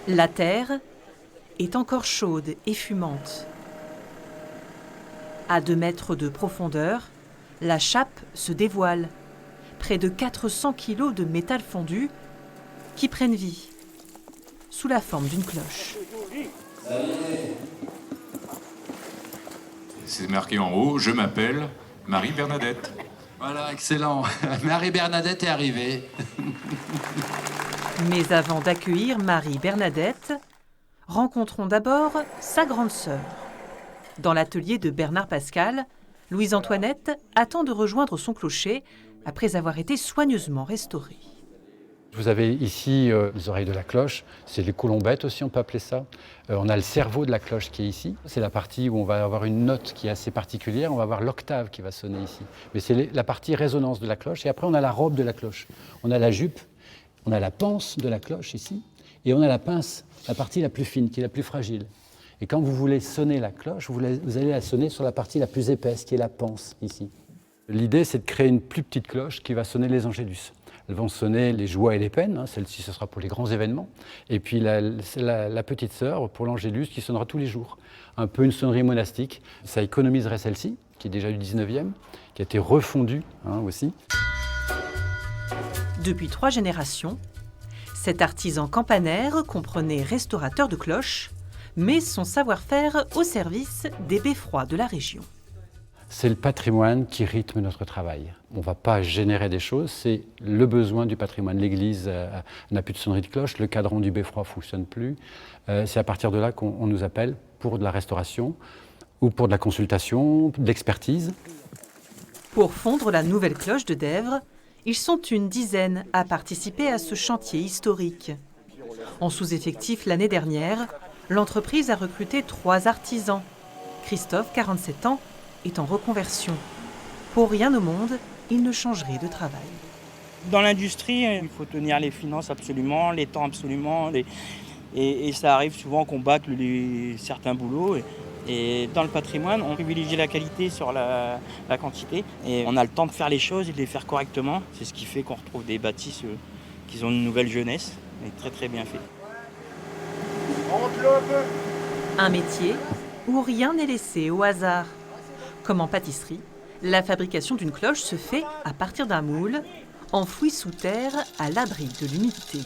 La terre est encore chaude et fumante. À 2 mètres de profondeur, la chape se dévoile. Près de 400 kilos de métal fondu qui prennent vie sous la forme d'une cloche. C'est marqué en haut, je m'appelle Marie-Bernadette. Voilà, excellent. Marie-Bernadette est arrivée. Mais avant d'accueillir Marie-Bernadette, rencontrons d'abord sa grande sœur. Dans l'atelier de Bernard Pascal, Louise-Antoinette attend de rejoindre son clocher après avoir été soigneusement restaurée. Vous avez ici les oreilles de la cloche, c'est les colombettes aussi, on peut appeler ça. On a le cerveau de la cloche qui est ici. C'est la partie où on va avoir une note qui est assez particulière, on va avoir l'octave qui va sonner ici. Mais c'est la partie résonance de la cloche. Et après, on a la robe de la cloche. On a la jupe, on a la panse de la cloche ici, et on a la pince, la partie la plus fine, qui est la plus fragile. Et quand vous voulez sonner la cloche, vous allez la sonner sur la partie la plus épaisse, qui est la panse ici. L'idée, c'est de créer une plus petite cloche qui va sonner les angélus. Elles vont sonner les joies et les peines, celle-ci ce sera pour les grands événements. Et puis la petite sœur pour l'angélus qui sonnera tous les jours. Un peu une sonnerie monastique. Ça économiserait celle-ci, qui est déjà du 19e, qui a été refondue aussi. Depuis 3 générations, cet artisan campanaire comprenait restaurateur de cloches, mais son savoir-faire au service des beffrois de la région. C'est le patrimoine qui rythme notre travail. On ne va pas générer des choses, c'est le besoin du patrimoine. L'Église n'a plus de sonnerie de cloche, le cadran du beffroi ne fonctionne plus. C'est à partir de là qu'on nous appelle pour de la restauration ou pour de la consultation, de l'expertise. Pour fondre la nouvelle cloche de Dèvres, ils sont une dizaine à participer à ce chantier historique. En sous-effectif l'année dernière, l'entreprise a recruté 3 artisans. Christophe, 47 ans, est en reconversion. Pour rien au monde, il ne changerait de travail. Dans l'industrie, il faut tenir les finances absolument, les temps absolument, et ça arrive souvent qu'on bacle certains boulots. Et dans le patrimoine, on privilégie la qualité sur la quantité, et on a le temps de faire les choses et de les faire correctement. C'est ce qui fait qu'on retrouve des bâtisses qui ont une nouvelle jeunesse, et très très bien fait. Un métier où rien n'est laissé au hasard. Comme en pâtisserie, la fabrication d'une cloche se fait à partir d'un moule, enfoui sous terre à l'abri de l'humidité.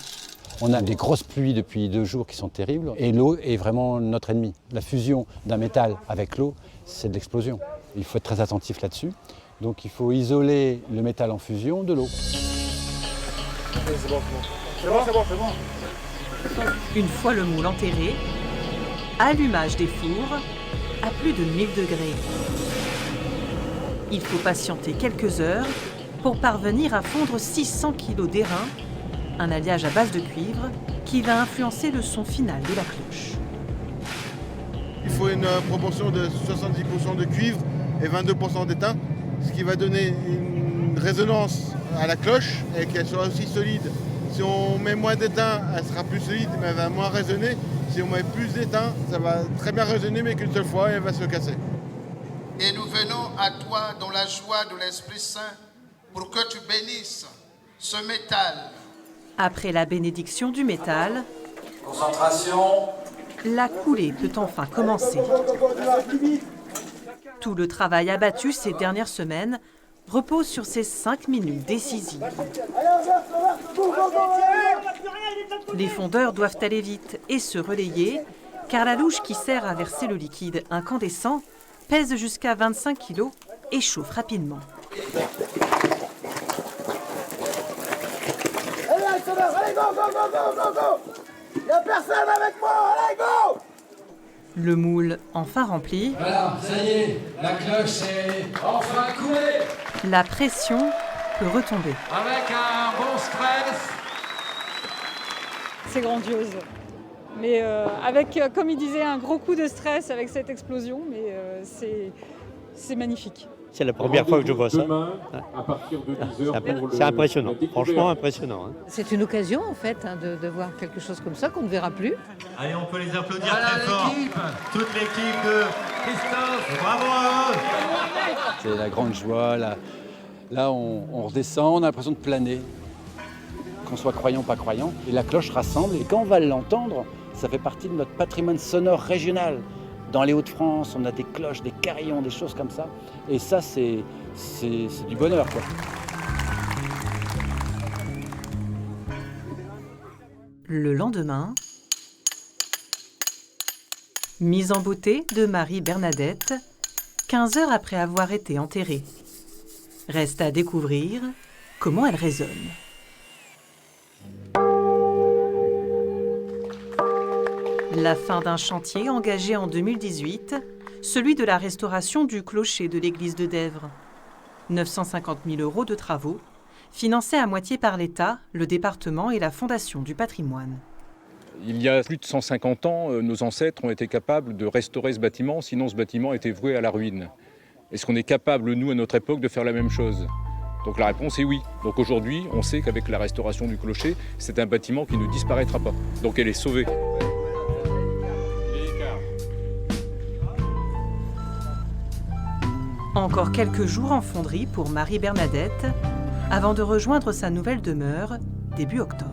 On a des grosses pluies depuis 2 jours qui sont terribles et l'eau est vraiment notre ennemi. La fusion d'un métal avec l'eau, c'est de l'explosion. Il faut être très attentif là-dessus. Donc il faut isoler le métal en fusion de l'eau. C'est bon. Une fois le moule enterré, allumage des fours à plus de 1000 degrés. Il faut patienter quelques heures pour parvenir à fondre 600 kg d'airain, un alliage à base de cuivre qui va influencer le son final de la cloche. Il faut une proportion de 70% de cuivre et 22% d'étain, ce qui va donner une résonance à la cloche et qu'elle soit aussi solide. Si on met moins d'étain, elle sera plus solide, mais elle va moins résonner. Si on met plus d'étain, ça va très bien résonner, mais qu'une seule fois, elle va se casser. Et nous venons à toi dans la joie de l'Esprit Saint pour que tu bénisses ce métal. Après la bénédiction du métal, Concentration. la coulée peut enfin commencer. Tout le travail abattu ces dernières semaines repose sur ces 5 minutes décisives. Les fondeurs doivent aller vite et se relayer, car la louche qui sert à verser le liquide incandescent pèse jusqu'à 25 kg et chauffe rapidement. Allez, go! Il n'y a personne avec moi, allez, go! Le moule enfin rempli. Voilà, ça y est, la cloche est enfin coulée. La pression peut retomber. Avec un bon stress. C'est grandiose. Mais avec, comme il disait, un gros coup de stress avec cette explosion, mais c'est magnifique. C'est la première fois que je vois ça. C'est impressionnant, franchement impressionnant. C'est une occasion en fait de voir quelque chose comme ça qu'on ne verra plus. Allez, on peut les applaudir très fort. Toute l'équipe de Christophe, bravo à eux. C'est la grande joie. Là, on redescend, on a l'impression de planer. Qu'on soit croyant ou pas croyant. Et la cloche rassemble. Et quand on va l'entendre, Ça fait partie de notre patrimoine sonore régional. Dans les Hauts-de-France, on a des cloches, des carillons, des choses comme ça. Et ça, c'est du bonheur, quoi. Le lendemain, mise en beauté de Marie Bernadette, 15 heures après avoir été enterrée. Reste à découvrir comment elle résonne. La fin d'un chantier engagé en 2018, celui de la restauration du clocher de l'église de Dèvres. 950 000 € de travaux, financés à moitié par l'État, le département et la Fondation du patrimoine. Il y a plus de 150 ans, nos ancêtres ont été capables de restaurer ce bâtiment, sinon ce bâtiment était voué à la ruine. Est-ce qu'on est capable, nous, à notre époque, de faire la même chose ? Donc la réponse est oui. Donc aujourd'hui, on sait qu'avec la restauration du clocher, c'est un bâtiment qui ne disparaîtra pas. Donc elle est sauvée. Encore quelques jours en fonderie pour Marie Bernadette, avant de rejoindre sa nouvelle demeure début octobre.